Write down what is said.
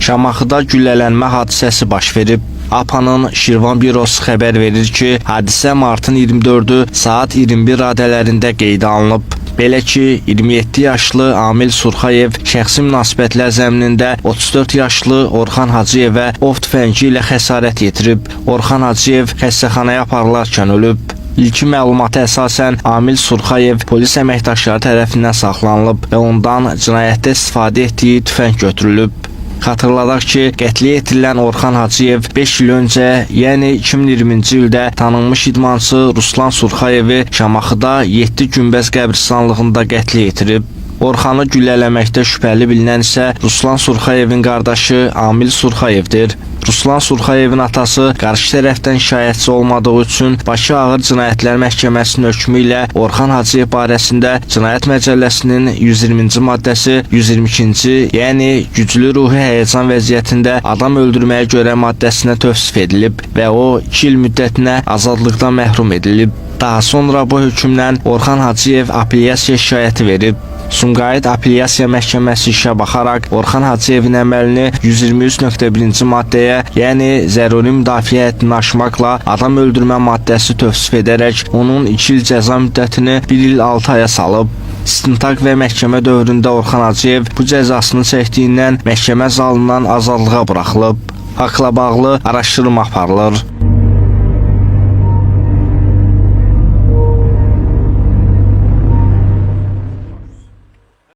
Şamaxıda güllələnmə hadisəsi baş verib. APA'nın Şirvan bürosu xəbər verir ki, hadisə martın 24-ü saat 21 radələrində qeydə alınıb. Belə ki, 27 yaşlı Amil Surxayev şəxsi münasibətlər zəminində 34 yaşlı Orxan Hacıyevə ov tüfəngi ilə xəsarət yetirib. Orxan Hacıyev xəstəxanaya aparılarkən ölüb. İlkin məlumata əsasən Amil Surxayev polis əməkdaşları tərəfindən saxlanılıb və ondan cinayətdə istifadə etdiyi tüfəng götürülüb. Xatırladaq ki, qətlə yetirilən Orxan Hacıyev 5 il öncə, yəni 2020-ci ildə tanınmış idmançı Ruslan Surxayevi Şamaxıda 7 Günbəz qəbristanlığında qətlə yetirib. Orxanı güllələməkdə şübhəli bilinən isə Ruslan Surxayevin qardaşı Amil Surxayevdir. Ruslan Surxayevin atası qarşı tərəfdən şikayətçi olmadığı üçün Bakı Ağır Cinayətlər Məhkəməsinin hökmü ilə Orxan Hacıyev barəsində Cinayət Məcəlləsinin 120-ci maddəsi 122-ci, yəni güclü ruhi həyəcan vəziyyətində adam öldürməyə görə maddəsinə tövsif edilib və o 2 il müddətinə azadlıqdan məhrum edilib. Daha sonra bu hökmdən Orxan Hacıyev apellyasiya şikayəti verib. Sumqayıt Apellyasiya Məhkəməsi işə baxaraq Orxan Hacıyevin əməlini 123.1-ci maddəyə, yəni zəruri müdafiə həddini aşmaqla adam öldürmə maddəsi tövsif edərək onun 2 il cəza müddətini 1 il 6 aya salıb. İstintaq və məhkəmə dövründə Orxan Hacıyev bu cəzasını çəkdiyindən məhkəmə zalından azadlığa buraxılıb. Faktla bağlı araşdırma aparılır.